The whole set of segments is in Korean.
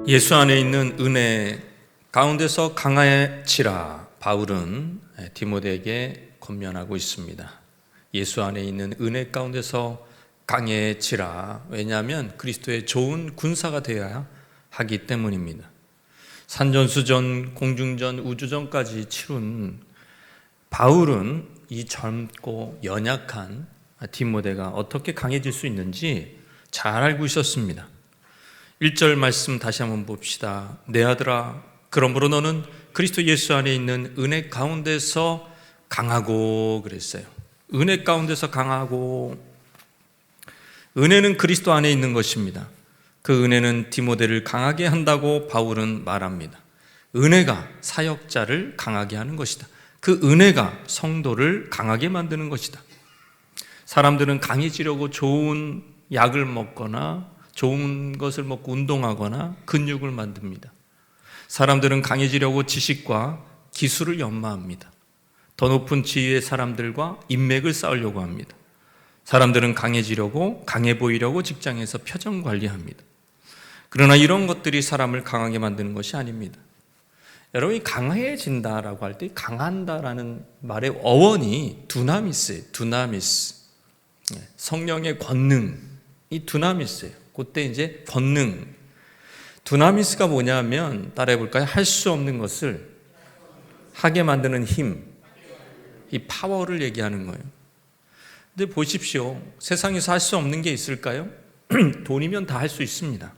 예수 안에 있는 은혜 가운데서 강해지라. 바울은 디모데에게 권면하고 있습니다. 예수 안에 있는 은혜 가운데서 강해지라. 왜냐하면 그리스도의 좋은 군사가 되어야 하기 때문입니다. 산전수전, 공중전, 우주전까지 치룬 바울은 이 젊고 연약한 디모데가 어떻게 강해질 수 있는지 잘 알고 있었습니다. 1절 말씀 다시 한번 봅시다. 내 아들아, 그러므로 너는 그리스도 예수 안에 있는 은혜 가운데서 강하고 그랬어요. 은혜 가운데서 강하고. 은혜는 그리스도 안에 있는 것입니다. 그 은혜는 디모데를 강하게 한다고 바울은 말합니다. 은혜가 사역자를 강하게 하는 것이다. 그 은혜가 성도를 강하게 만드는 것이다. 사람들은 강해지려고 좋은 약을 먹거나 좋은 것을 먹고 운동하거나 근육을 만듭니다. 사람들은 강해지려고 지식과 기술을 연마합니다. 더 높은 지위의 사람들과 인맥을 쌓으려고 합니다. 사람들은 강해지려고, 강해 보이려고 직장에서 표정 관리합니다. 그러나 이런 것들이 사람을 강하게 만드는 것이 아닙니다. 여러분이 강해진다라고 할 때 강한다라는 말의 어원이 두나미스예요. 두나미스. 성령의 권능, 이 두나미스예요. 그때 이제 권능. 두나미스가 뭐냐면 따라해 볼까요? 할 수 없는 것을 하게 만드는 힘, 이 파워를 얘기하는 거예요. 근데 보십시오. 세상에서 할 수 없는 게 있을까요? 돈이면 다 할 수 있습니다.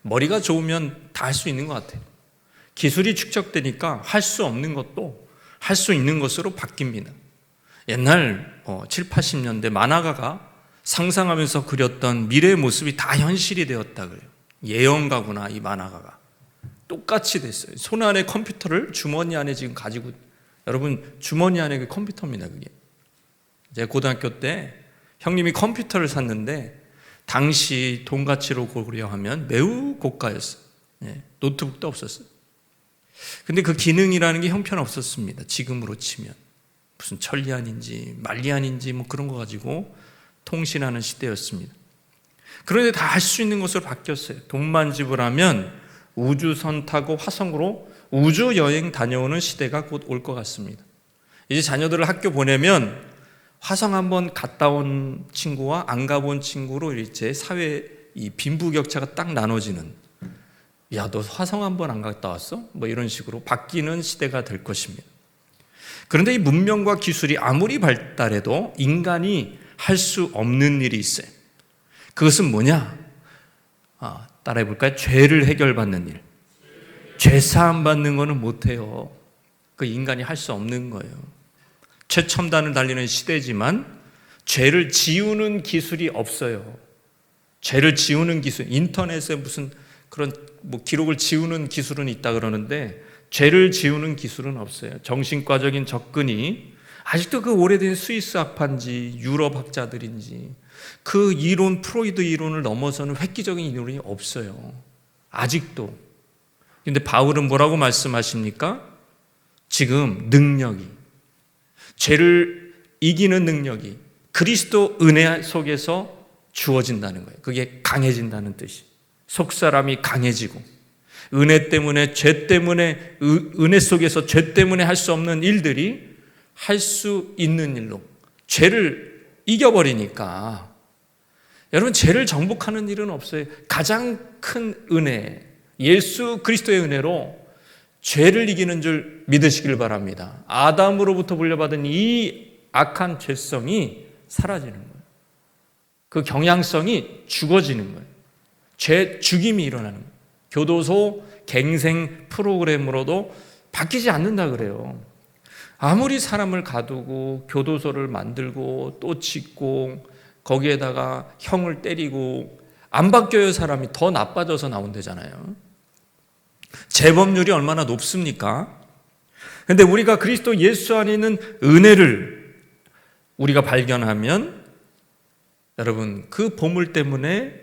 머리가 좋으면 다 할 수 있는 것 같아요. 기술이 축적되니까 할 수 없는 것도 할 수 있는 것으로 바뀝니다. 옛날 7, 80년대 만화가가 상상하면서 그렸던 미래의 모습이 다 현실이 되었다 그래요. 예언가구나, 이 만화가가. 똑같이 됐어요. 손 안에 컴퓨터를 주머니 안에 지금 가지고, 여러분 주머니 안에 그 컴퓨터입니다, 그게. 제가 고등학교 때 형님이 컴퓨터를 샀는데 당시 돈 가치로 고려하면 매우 고가였어요. 노트북도 없었어요. 근데 그 기능이라는 게 형편없었습니다. 지금으로 치면 무슨 천리안인지 만리안인지 뭐 그런 거 가지고 통신하는 시대였습니다. 그런데 다 할 수 있는 것으로 바뀌었어요. 돈만 지불하면 우주선 타고 화성으로 우주 여행 다녀오는 시대가 곧 올 것 같습니다. 이제 자녀들을 학교 보내면 화성 한번 갔다 온 친구와 안 가본 친구로 이제 사회 이 빈부격차가 딱 나눠지는, 야, 너 화성 한번 안 갔다 왔어? 뭐 이런 식으로 바뀌는 시대가 될 것입니다. 그런데 이 문명과 기술이 아무리 발달해도 인간이 할 수 없는 일이 있어요. 그것은 뭐냐? 따라해 볼까요? 죄를 해결받는 일. 죄사함 받는 거는 못해요. 그 인간이 할 수 없는 거예요. 최첨단을 달리는 시대지만 죄를 지우는 기술이 없어요. 죄를 지우는 기술, 인터넷에 무슨 그런 기록을 지우는 기술은 있다 그러는데 죄를 지우는 기술은 없어요. 정신과적인 접근이 아직도 그 오래된 스위스 학파인지 유럽 학자들인지 그 이론, 프로이드 이론을 넘어서는 획기적인 이론이 없어요. 아직도. 근데 바울은 뭐라고 말씀하십니까? 지금 능력이, 죄를 이기는 능력이 그리스도 은혜 속에서 주어진다는 거예요. 그게 강해진다는 뜻이. 속사람이 강해지고 은혜 때문에, 죄 때문에, 은혜 속에서 죄 때문에 할 수 없는 일들이 할 수 있는 일로, 죄를 이겨버리니까. 여러분, 죄를 정복하는 일은 없어요. 가장 큰 은혜, 예수 그리스도의 은혜로 죄를 이기는 줄 믿으시길 바랍니다. 아담으로부터 물려받은 이 악한 죄성이 사라지는 거예요. 그 경향성이 죽어지는 거예요. 죄 죽임이 일어나는 거예요. 교도소 갱생 프로그램으로도 바뀌지 않는다 그래요. 아무리 사람을 가두고 교도소를 만들고 또 짓고 거기에다가 형을 때리고 안 바뀌어요. 사람이 더 나빠져서 나온대잖아요. 재범률이 얼마나 높습니까? 그런데 우리가 그리스도 예수 안에 있는 은혜를 우리가 발견하면 여러분, 그 보물 때문에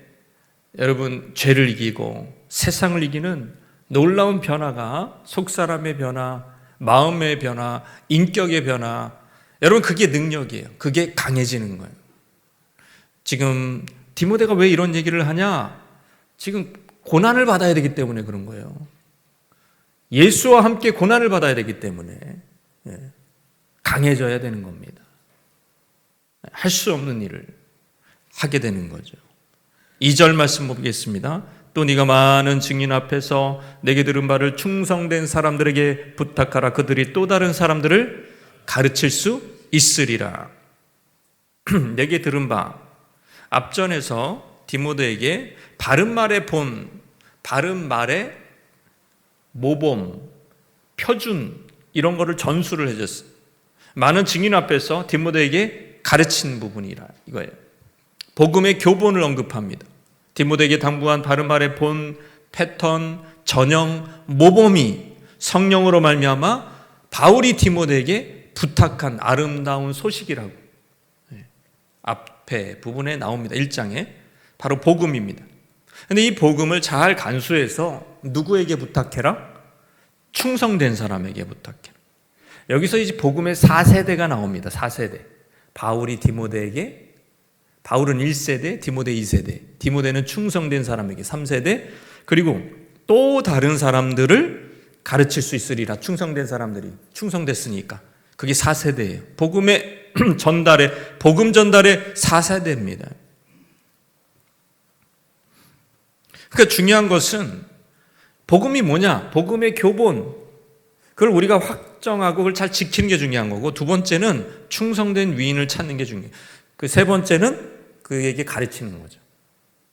여러분 죄를 이기고 세상을 이기는 놀라운 변화가, 속사람의 변화, 마음의 변화, 인격의 변화, 여러분 그게 능력이에요. 그게 강해지는 거예요. 지금 디모데가 왜 이런 얘기를 하냐? 지금 고난을 받아야 되기 때문에 그런 거예요. 예수와 함께 고난을 받아야 되기 때문에 강해져야 되는 겁니다. 할 수 없는 일을 하게 되는 거죠. 2절 말씀 보겠습니다. 또 네가 많은 증인 앞에서 내게 들은 바를 충성된 사람들에게 부탁하라. 그들이 또 다른 사람들을 가르칠 수 있으리라. 내게 들은 바, 앞전에서 디모데에게 바른 말의 본, 바른 말의 모범, 표준 이런 거를 전수를 해줬어요. 많은 증인 앞에서 디모데에게 가르친 부분이라 이거예요. 복음의 교본을 언급합니다. 디모데에게 당부한 바른 말의 본, 패턴, 전형, 모범이 성령으로 말미암아 바울이 디모데에게 부탁한 아름다운 소식이라고 앞에 부분에 나옵니다. 1장에 바로 복음입니다. 그런데 이 복음을 잘 간수해서 누구에게 부탁해라? 충성된 사람에게 부탁해라. 여기서 이제 복음의 4세대가 나옵니다. 4세대. 바울이 디모데에게, 바울은 1세대, 디모데 2세대, 디모데는 충성된 사람에게 3세대, 그리고 또 다른 사람들을 가르칠 수 있으리라. 충성된 사람들이 충성됐으니까 그게 4세대예요. 복음의 전달의, 복음 전달의 4세대입니다. 그러니까 중요한 것은 복음이 뭐냐? 복음의 교본. 그걸 우리가 확정하고 그걸 잘 지키는 게 중요한 거고, 두 번째는 충성된 위인을 찾는 게 중요해요. 그 세 번째는 그에게 가르치는 거죠.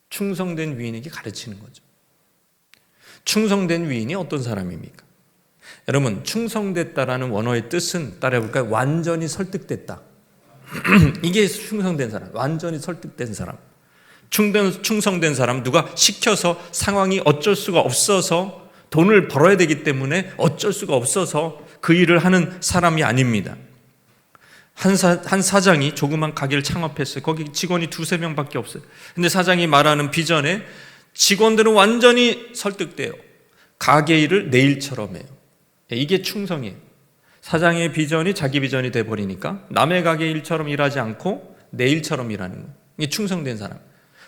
충성된 위인에게 가르치는 거죠. 충성된 위인이 어떤 사람입니까? 여러분, 충성됐다라는 원어의 뜻은 따라해볼까요? 완전히 설득됐다. 이게 충성된 사람, 완전히 설득된 사람. 충성된 사람, 누가 시켜서 상황이 어쩔 수가 없어서 돈을 벌어야 되기 때문에 어쩔 수가 없어서 그 일을 하는 사람이 아닙니다. 한 사장이 조그만 가게를 창업했어요. 거기 직원이 2-3명밖에 없어요. 근데 사장이 말하는 비전에 직원들은 완전히 설득돼요. 가게 일을 내 일처럼 해요. 이게 충성이에요. 사장의 비전이 자기 비전이 돼버리니까 남의 가게 일처럼 일하지 않고 내 일처럼 일하는 거예요. 이게 충성된 사람.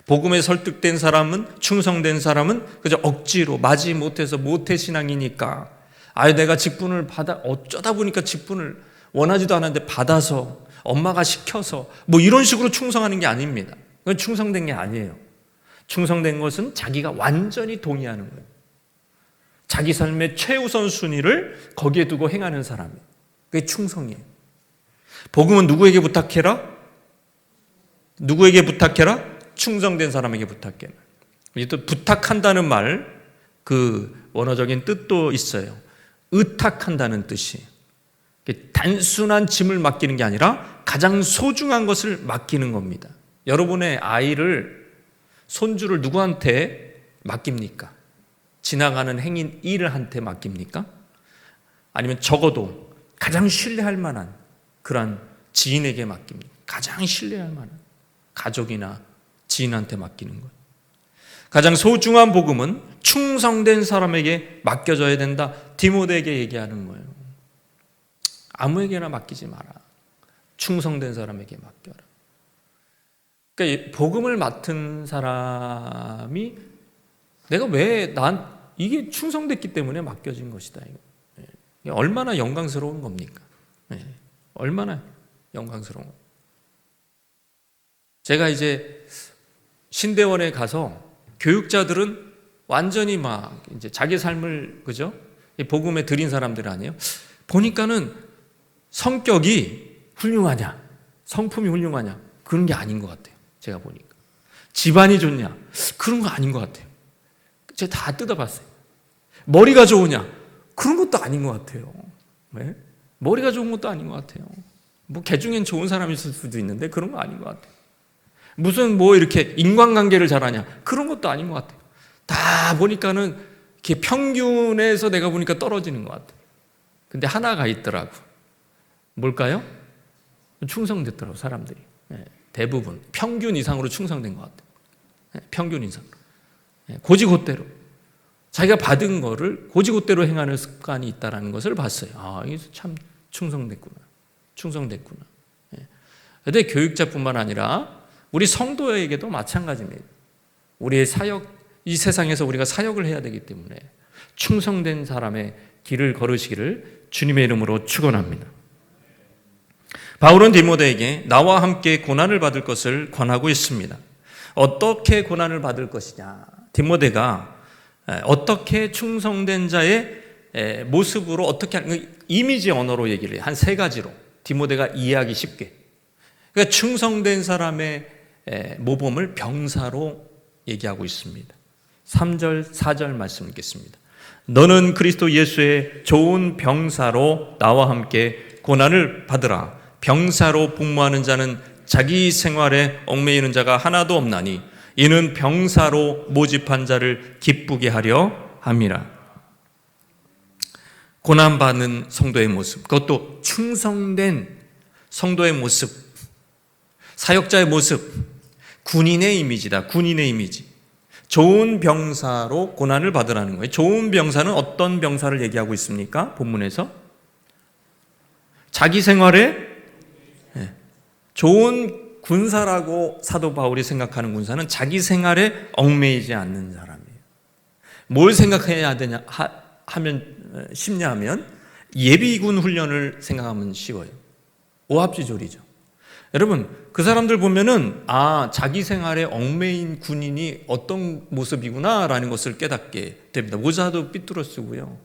복음에 설득된 사람은, 충성된 사람은 그저 억지로 마지 못해서 모태신앙이니까 내가 직분을 받아, 어쩌다 보니까 직분을 원하지도 않았는데 받아서 엄마가 시켜서 뭐 이런 식으로 충성하는 게 아닙니다. 그건 충성된 게 아니에요. 충성된 것은 자기가 완전히 동의하는 거예요. 자기 삶의 최우선 순위를 거기에 두고 행하는 사람이에요. 그게 충성이에요. 복음은 누구에게 부탁해라? 누구에게 부탁해라? 충성된 사람에게 부탁해라. 또 부탁한다는 말, 그 원어적인 뜻도 있어요. 의탁한다는 뜻이. 단순한 짐을 맡기는 게 아니라 가장 소중한 것을 맡기는 겁니다. 여러분의 아이를, 손주를 누구한테 맡깁니까? 지나가는 행인 일한테 맡깁니까? 아니면 적어도 가장 신뢰할 만한 그런 지인에게 맡깁니까? 가장 신뢰할 만한 가족이나 지인한테 맡기는 거예요. 가장 소중한 복음은 충성된 사람에게 맡겨져야 된다. 디모데에게 얘기하는 거예요. 아무에게나 맡기지 마라. 충성된 사람에게 맡겨라. 그러니까 복음을 맡은 사람이 내가 왜 이게 충성됐기 때문에 맡겨진 것이다. 이거. 얼마나 영광스러운 겁니까? 얼마나 영광스러운 겁니까? 제가 이제 신대원에 가서 교육자들은 완전히 막 이제 자기 삶을, 그죠? 복음에 들인 사람들 아니에요? 보니까는 성격이 훌륭하냐, 성품이 훌륭하냐, 그런 게 아닌 것 같아요. 제가 보니까. 집안이 좋냐, 그런 거 아닌 것 같아요. 제가 다 뜯어봤어요. 머리가 좋으냐, 그런 것도 아닌 것 같아요. 왜? 머리가 좋은 것도 아닌 것 같아요. 뭐 개중엔 좋은 사람이 있을 수도 있는데 그런 거 아닌 것 같아요. 무슨 뭐 이렇게 인간관계를 잘하냐, 그런 것도 아닌 것 같아요. 다 보니까는 이렇게 평균에서 내가 보니까 떨어지는 것 같아요. 근데 하나가 있더라고. 뭘까요? 충성됐더라고, 사람들이. 대부분 평균 이상으로 충성된 것 같아요. 평균 이상. 고지고대로 자기가 받은 거를 고지고대로 행하는 습관이 있다는 것을 봤어요. 이게 참 충성됐구나. 그런데 교육자뿐만 아니라 우리 성도에게도 마찬가지입니다. 우리의 사역 이 세상에서 우리가 사역을 해야 되기 때문에 충성된 사람의 길을 걸으시기를 주님의 이름으로 축원합니다. 바울은 디모데에게 나와 함께 고난을 받을 것을 권하고 있습니다. 어떻게 고난을 받을 것이냐? 디모데가 어떻게 충성된 자의 모습으로 어떻게 이미지 언어로 얘기를 해요. 한 세 가지로 디모데가 이해하기 쉽게. 그러니까 충성된 사람의 모범을 병사로 얘기하고 있습니다. 3절, 4절 말씀 읽겠습니다. 너는 그리스도 예수의 좋은 병사로 나와 함께 고난을 받으라. 병사로 복무하는 자는 자기 생활에 얽매이는 자가 하나도 없나니 이는 병사로 모집한 자를 기쁘게 하려 함이라. 고난받는 성도의 모습, 그것도 충성된 성도의 모습, 사역자의 모습, 군인의 이미지다. 군인의 이미지. 좋은 병사로 고난을 받으라는 거예요. 좋은 병사는 어떤 병사를 얘기하고 있습니까? 본문에서 자기 생활에 좋은 군사라고 사도 바울이 생각하는 군사는 자기 생활에 얽매이지 않는 사람이에요. 뭘 생각해야 되냐 하면 쉽냐 하면 예비군 훈련을 생각하면 쉬워요. 오합지졸이죠. 여러분, 그 사람들 보면은 자기 생활에 얽매인 군인이 어떤 모습이구나라는 것을 깨닫게 됩니다. 모자도 삐뚤어 쓰고요,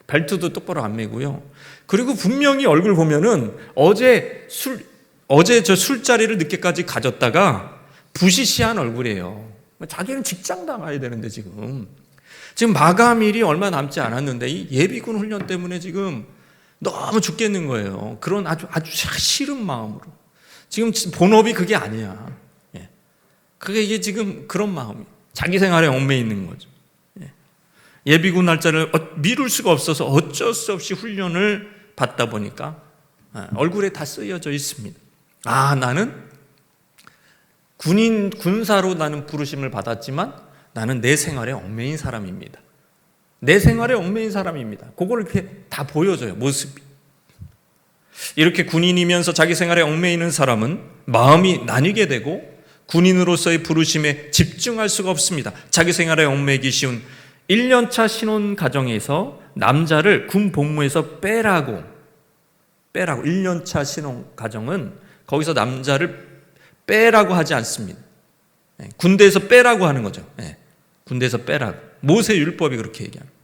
벨트도 똑바로 안 매고요. 그리고 분명히 얼굴 보면은 어제 저 술자리를 늦게까지 가졌다가 부시시한 얼굴이에요. 자기는 직장 나가야 되는데 지금 마감일이 얼마 남지 않았는데 이 예비군 훈련 때문에 지금 너무 죽겠는 거예요. 그런 아주 싫은 마음으로. 지금 본업이 그게 아니야. 그게 이게 지금 그런 마음이 자기 생활에 얽매여 있는 거죠. 예비군 날짜를 미룰 수가 없어서 어쩔 수 없이 훈련을 받다 보니까 얼굴에 다 쓰여져 있습니다. 나는 군사로 나는 부르심을 받았지만 나는 내 생활에 얽매인 사람입니다. 내 생활에 얽매인 사람입니다. 그걸 이렇게 다 보여줘요, 모습이. 이렇게 군인이면서 자기 생활에 얽매이는 사람은 마음이 나뉘게 되고 군인으로서의 부르심에 집중할 수가 없습니다. 자기 생활에 얽매이기 쉬운 1년차 신혼 가정에서 남자를 군 복무에서 빼라고 1년차 신혼 가정은 거기서 남자를 빼라고 하지 않습니다. 군대에서 빼라고 하는 거죠. 군대에서 빼라고. 모세 율법이 그렇게 얘기합니다.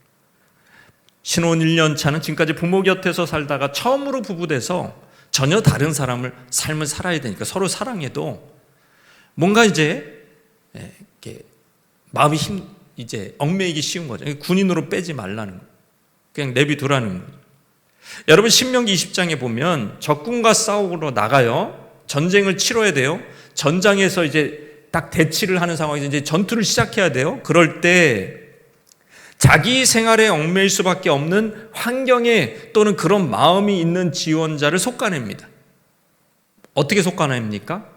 신혼 1년 차는 지금까지 부모 곁에서 살다가 처음으로 부부돼서 전혀 다른 삶을 살아야 되니까 서로 사랑해도 뭔가 이제 마음이 이제 얽매이기 쉬운 거죠. 군인으로 빼지 말라는 거예요. 그냥 내비두라는 거죠. 여러분, 신명기 20장에 보면 적군과 싸우러 나가요. 전쟁을 치러야 돼요. 전장에서 이제 딱 대치를 하는 상황에서 이제 전투를 시작해야 돼요. 그럴 때 자기 생활에 얽매일 수밖에 없는 환경에 또는 그런 마음이 있는 지원자를 속아냅니다. 어떻게 속아냅니까?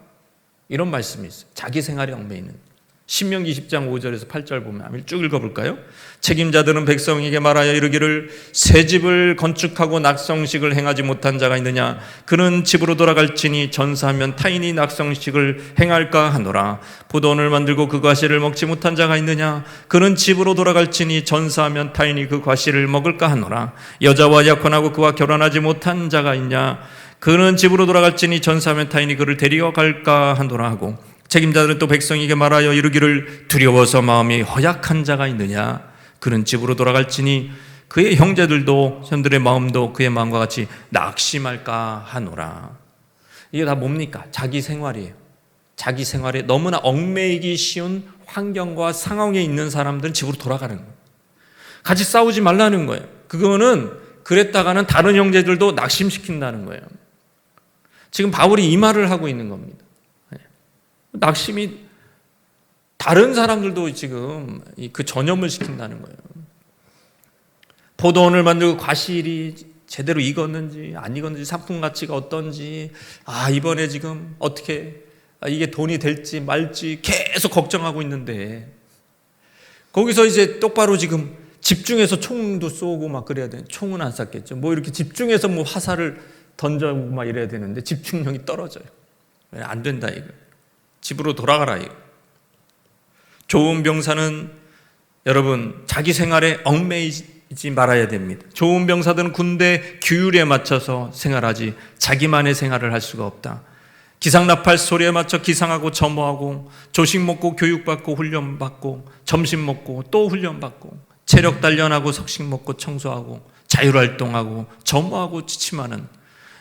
이런 말씀이 있어요. 자기 생활에 얽매이는. 신명기 20장 5절에서 8절 보면 한번 쭉 읽어볼까요? 책임자들은 백성에게 말하여 이르기를 새 집을 건축하고 낙성식을 행하지 못한 자가 있느냐? 그는 집으로 돌아갈지니 전사하면 타인이 낙성식을 행할까 하노라. 포도원을 만들고 그 과실을 먹지 못한 자가 있느냐? 그는 집으로 돌아갈지니 전사하면 타인이 그 과실을 먹을까 하노라. 여자와 약혼하고 그와 결혼하지 못한 자가 있냐? 그는 집으로 돌아갈지니 전사하면 타인이 그를 데려갈까 하노라 하고, 책임자들은 또 백성에게 말하여 이르기를 두려워서 마음이 허약한 자가 있느냐? 그는 집으로 돌아갈지니 그의 형제들도 현들의 마음도 그의 마음과 같이 낙심할까 하노라. 이게 다 뭡니까? 자기 생활이에요. 자기 생활에 너무나 얽매이기 쉬운 환경과 상황에 있는 사람들은 집으로 돌아가는 거예요. 같이 싸우지 말라는 거예요. 그거는 그랬다가는 다른 형제들도 낙심시킨다는 거예요. 지금 바울이 이 말을 하고 있는 겁니다. 낙심이 다른 사람들도 지금 그 전염을 시킨다는 거예요. 포도원을 만들고 과실이 제대로 익었는지 안 익었는지, 상품 가치가 어떤지, 이번에 지금 어떻게 이게 돈이 될지 말지 계속 걱정하고 있는데, 거기서 이제 똑바로 지금 집중해서 총도 쏘고 막 그래야 돼. 총은 안 쐈겠죠. 뭐 이렇게 집중해서 뭐 화살을 던져고 막 이래야 되는데 집중력이 떨어져요. 안 된다 이거. 집으로 돌아가라 이거. 좋은 병사는 여러분, 자기 생활에 얽매이지 말아야 됩니다. 좋은 병사들은 군대 규율에 맞춰서 생활하지 자기만의 생활을 할 수가 없다. 기상나팔 소리에 맞춰 기상하고 점호하고, 조식 먹고 교육받고 훈련받고, 점심 먹고 또 훈련받고, 체력 단련하고 석식 먹고 청소하고, 자율활동하고 점호하고 지침하는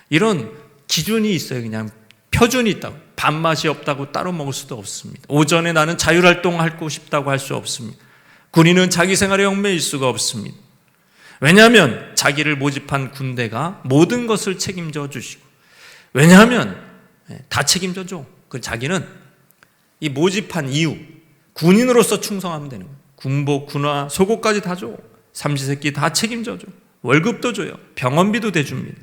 이런 기준이 있어요. 그냥 표준이 있다고. 밥맛이 없다고 따로 먹을 수도 없습니다. 오전에 나는 자율활동하고 싶다고 할 수 없습니다. 군인은 자기 생활에 얽매일 수가 없습니다. 왜냐하면 자기를 모집한 군대가 모든 것을 책임져 주시고, 왜냐하면 다 책임져 줘. 그 자기는 이 모집한 이유, 군인으로서 충성하면 되는 거예요. 군복, 군화, 속옷까지 다 줘. 삼시세끼 다 책임져 줘. 월급도 줘요. 병원비도 대줍니다.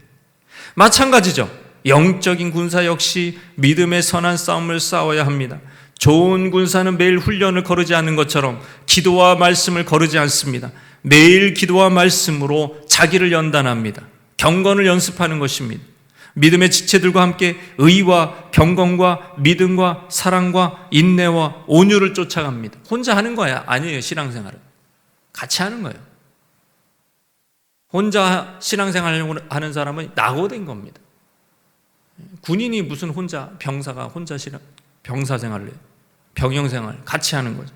마찬가지죠. 영적인 군사 역시 믿음의 선한 싸움을 싸워야 합니다. 좋은 군사는 매일 훈련을 거르지 않는 것처럼 기도와 말씀을 거르지 않습니다. 매일 기도와 말씀으로 자기를 연단합니다. 경건을 연습하는 것입니다. 믿음의 지체들과 함께 의와 경건과 믿음과 사랑과 인내와 온유를 쫓아갑니다. 혼자 하는 거야? 아니에요. 신앙생활은 같이 하는 거예요. 혼자 신앙생활을 하는 사람은 낙오된 겁니다. 군인이 무슨 혼자, 병사가 혼자 병사 생활을 해요. 병영 생활 같이 하는 거죠.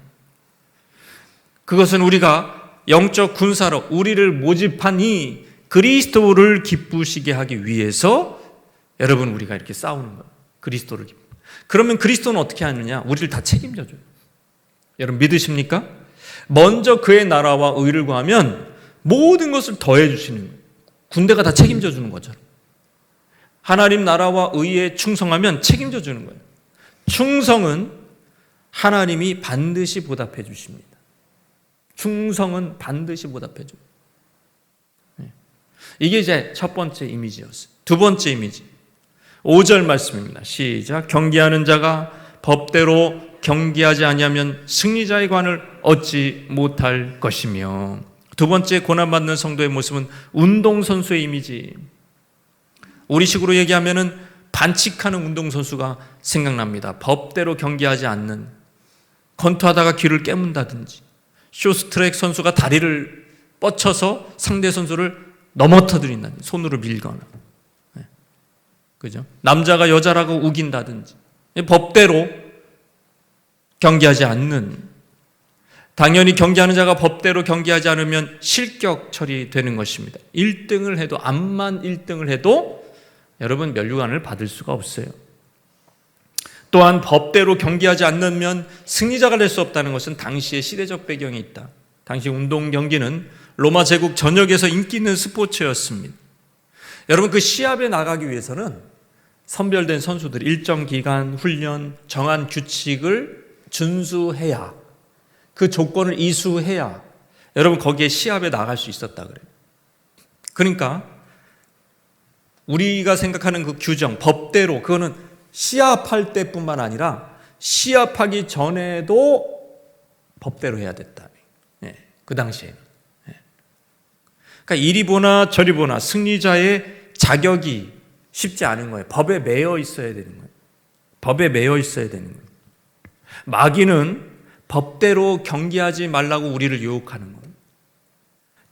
그것은 우리가 영적 군사로 우리를 모집한 이 그리스도를 기쁘시게 하기 위해서 여러분 우리가 이렇게 싸우는 거예요. 그리스도를 그러면 그리스도는 어떻게 하느냐? 우리를 다 책임져 줘요. 여러분 믿으십니까? 먼저 그의 나라와 의를 구하면 모든 것을 더해 주시는 거예요. 군대가 다 책임져 주는 것처럼. 하나님 나라와 의에 충성하면 책임져 주는 거예요. 충성은 하나님이 반드시 보답해 주십니다. 충성은 반드시 보답해 줘요. 이게 이제 첫 번째 이미지였어요. 두 번째 이미지 5절 말씀입니다. 시작. 경계하는 자가 법대로 경계하지 아니하면 승리자의 관을 얻지 못할 것이며, 두 번째 고난받는 성도의 모습은 운동선수의 이미지. 우리식으로 얘기하면은 반칙하는 운동선수가 생각납니다. 법대로 경기하지 않는, 권투하다가 귀를 깨문다든지, 쇼트트랙 선수가 다리를 뻗쳐서 상대 선수를 넘어뜨린다든지, 손으로 밀거나, 그죠? 남자가 여자라고 우긴다든지, 법대로 경기하지 않는, 당연히 경기하는 자가 법대로 경기하지 않으면 실격 처리되는 것입니다. 1등을 해도, 암만 1등을 해도 여러분 면류관을 받을 수가 없어요. 또한 법대로 경기하지 않으면 승리자가 될 수 없다는 것은 당시의 시대적 배경이 있다. 당시 운동 경기는 로마 제국 전역에서 인기 있는 스포츠였습니다. 여러분 그 시합에 나가기 위해서는 선별된 선수들이 일정 기간 훈련, 정한 규칙을 준수해야, 그 조건을 이수해야 여러분 거기에 시합에 나갈 수 있었다 그래요. 그러니까 우리가 생각하는 그 규정, 법대로, 그거는 시합할 때뿐만 아니라 시합하기 전에도 법대로 해야 됐다. 그 당시에는. 그러니까 이리 보나 저리 보나 승리자의 자격이 쉽지 않은 거예요. 법에 매여 있어야 되는 거예요. 법에 매여 있어야 되는 거예요. 마귀는 법대로 경기하지 말라고 우리를 유혹하는 거예요.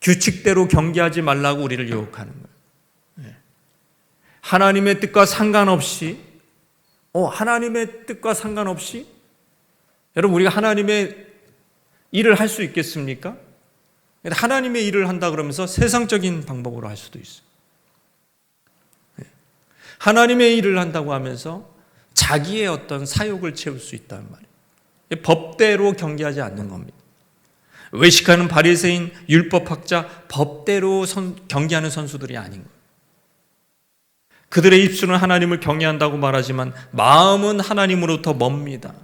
규칙대로 경기하지 말라고 우리를 유혹하는 거예요. 하나님의 뜻과 상관없이, 하나님의 뜻과 상관없이, 여러분 우리가 하나님의 일을 할 수 있겠습니까? 하나님의 일을 한다 그러면서 세상적인 방법으로 할 수도 있어요. 하나님의 일을 한다고 하면서 자기의 어떤 사욕을 채울 수 있다는 말이에요. 법대로 경기하지 않는 겁니다. 외식하는 바리새인, 율법학자, 법대로 경기하는 선수들이 아닌 거예요. 그들의 입술은 하나님을 경외한다고 말하지만 마음은 하나님으로부터 멉니다.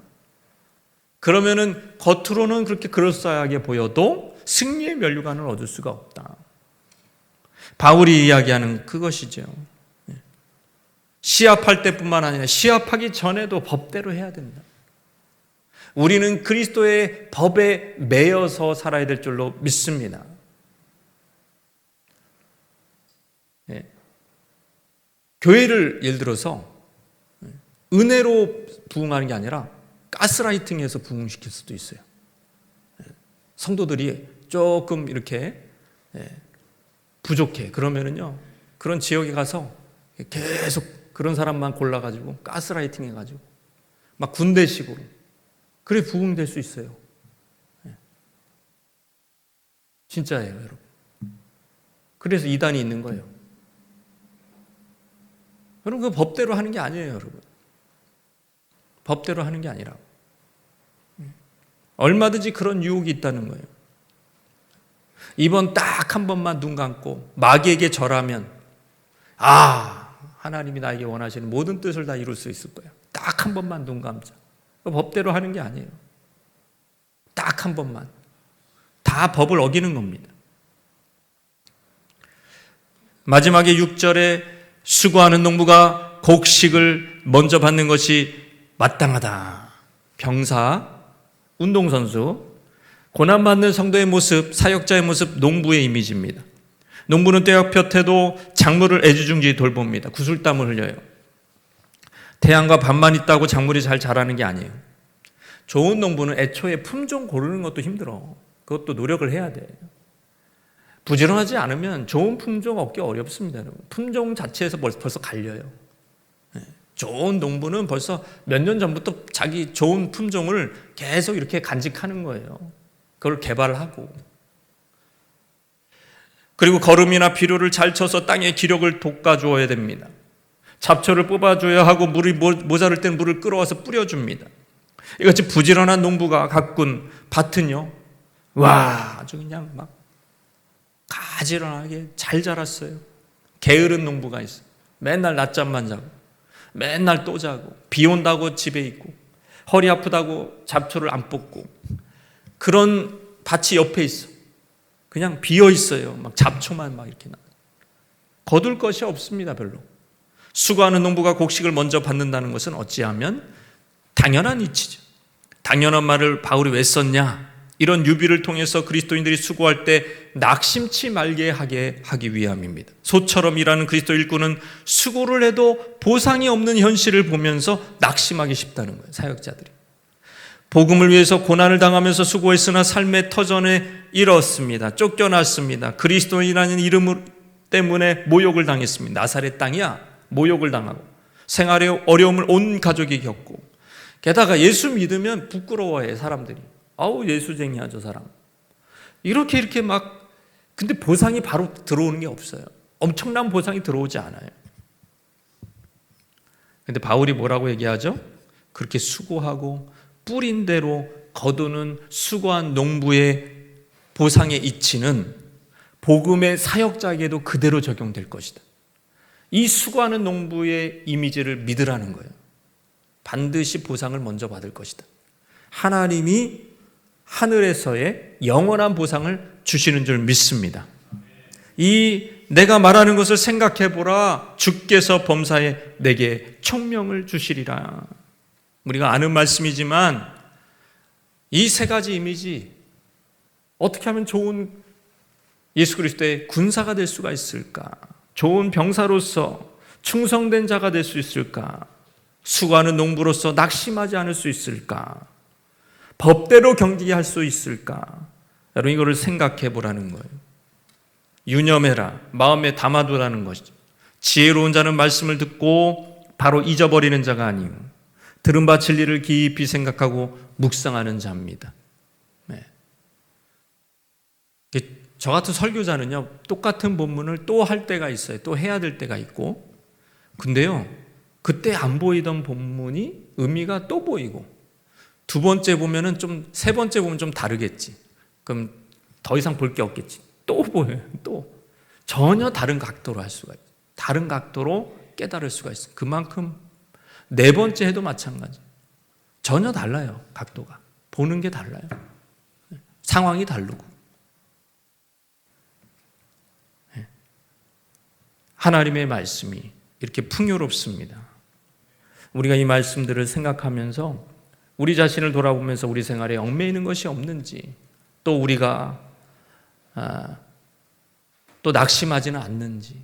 그러면은 겉으로는 그렇게 그럴싸하게 보여도 승리의 면류관을 얻을 수가 없다. 바울이 이야기하는 그것이죠. 시합할 때뿐만 아니라 시합하기 전에도 법대로 해야 된다. 우리는 그리스도의 법에 매여서 살아야 될 줄로 믿습니다. 교회를 예를 들어서 은혜로 부흥하는 게 아니라 가스라이팅해서 부흥시킬 수도 있어요. 성도들이 조금 이렇게 부족해. 그러면은요, 그런 지역에 가서 계속 그런 사람만 골라가지고 가스라이팅 해가지고 막 군대식으로 그래 부흥될 수 있어요. 진짜예요, 여러분. 그래서 이단이 있는 거예요. 여러분, 그 법대로 하는 게 아니에요, 여러분. 법대로 하는 게 아니라고. 얼마든지 그런 유혹이 있다는 거예요. 이번 딱 한 번만 눈 감고 마귀에게 절하면 하나님이 나에게 원하시는 모든 뜻을 다 이룰 수 있을 거야. 딱 한 번만 눈 감자. 법대로 하는 게 아니에요. 딱 한 번만. 다 법을 어기는 겁니다. 마지막에 6절에 수고하는 농부가 곡식을 먼저 받는 것이 마땅하다. 병사, 운동선수, 고난받는 성도의 모습, 사역자의 모습, 농부의 이미지입니다. 농부는 때역볕에도 작물을 애지중지 돌봅니다. 구슬땀을 흘려요. 태양과 밤만 있다고 작물이 잘 자라는 게 아니에요. 좋은 농부는 애초에 품종 고르는 것도 힘들어. 그것도 노력을 해야 돼. 부지런하지 않으면 좋은 품종 얻기 어렵습니다. 여러분. 품종 자체에서 벌써 갈려요. 좋은 농부는 벌써 몇 년 전부터 자기 좋은 품종을 계속 이렇게 간직하는 거예요. 그걸 개발하고. 그리고 거름이나 비료를 잘 쳐서 땅에 기력을 돋궈주어야 됩니다. 잡초를 뽑아줘야 하고 물이 모자랄 때는 물을 끌어와서 뿌려줍니다. 이같이 부지런한 농부가 가꾼 밭은요, 아주 그냥 막 가지런하게 잘 자랐어요. 게으른 농부가 있어요. 맨날 낮잠만 자고, 맨날 또 자고, 비 온다고 집에 있고, 허리 아프다고 잡초를 안 뽑고, 그런 밭이 옆에 있어. 그냥 비어 있어요. 막 잡초만 막 이렇게 나. 거둘 것이 없습니다, 별로. 수고하는 농부가 곡식을 먼저 받는다는 것은 어찌하면 당연한 이치죠. 당연한 말을 바울이 왜 썼냐? 이런 유비를 통해서 그리스도인들이 수고할 때 낙심치 말게 하기 위함입니다. 소처럼 일하는 그리스도 일꾼은 수고를 해도 보상이 없는 현실을 보면서 낙심하기 쉽다는 거예요, 사역자들이. 복음을 위해서 고난을 당하면서 수고했으나 삶의 터전에 잃었습니다. 쫓겨났습니다. 그리스도인이라는 이름 때문에 모욕을 당했습니다. 나사렛 땅이야 모욕을 당하고 생활의 어려움을 온 가족이 겪고, 게다가 예수 믿으면 부끄러워해 사람들이. 예수쟁이야 저 사람. 이렇게 막, 근데 보상이 바로 들어오는 게 없어요. 엄청난 보상이 들어오지 않아요. 근데 바울이 뭐라고 얘기하죠? 그렇게 수고하고 뿌린 대로 거두는 수고한 농부의 보상의 이치는 복음의 사역자에게도 그대로 적용될 것이다. 이 수고하는 농부의 이미지를 믿으라는 거예요. 반드시 보상을 먼저 받을 것이다. 하나님이 하늘에서의 영원한 보상을 주시는 줄 믿습니다. 내가 말하는 것을 생각해 보라. 주께서 범사에 내게 총명을 주시리라. 우리가 아는 말씀이지만 이 세 가지 이미지, 어떻게 하면 좋은 예수 그리스도의 군사가 될 수가 있을까? 좋은 병사로서 충성된 자가 될 수 있을까? 수고하는 농부로서 낙심하지 않을 수 있을까? 법대로 경기할 수 있을까? 여러분, 이거를 생각해 보라는 거예요. 유념해라. 마음에 담아두라는 것이죠. 지혜로운 자는 말씀을 듣고 바로 잊어버리는 자가 아니요 들은 바 진리를 깊이 생각하고 묵상하는 자입니다. 네. 저 같은 설교자는요, 똑같은 본문을 또 할 때가 있어요. 또 해야 될 때가 있고. 근데요, 그때 안 보이던 본문이 의미가 또 보이고, 두 번째 보면은 세 번째 보면 좀 다르겠지. 그럼 더 이상 볼 게 없겠지. 또 보여요. 또 전혀 다른 각도로 할 수가 있어요. 다른 각도로 깨달을 수가 있어요. 그만큼 네 번째 해도 마찬가지. 전혀 달라요. 각도가. 보는 게 달라요. 상황이 다르고. 하나님의 말씀이 이렇게 풍요롭습니다. 우리가 이 말씀들을 생각하면서 우리 자신을 돌아보면서 우리 생활에 얽매이는 것이 없는지, 또 우리가 또 낙심하지는 않는지,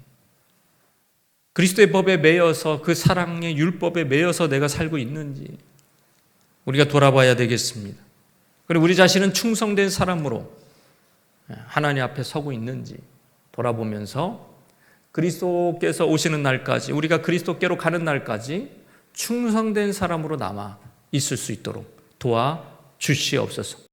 그리스도의 법에 매여서 그 사랑의 율법에 매여서 내가 살고 있는지 우리가 돌아봐야 되겠습니다. 그리고 우리 자신은 충성된 사람으로 하나님 앞에 서고 있는지 돌아보면서 그리스도께서 오시는 날까지, 우리가 그리스도께로 가는 날까지 충성된 사람으로 남아 있을 수 있도록 도와주시옵소서.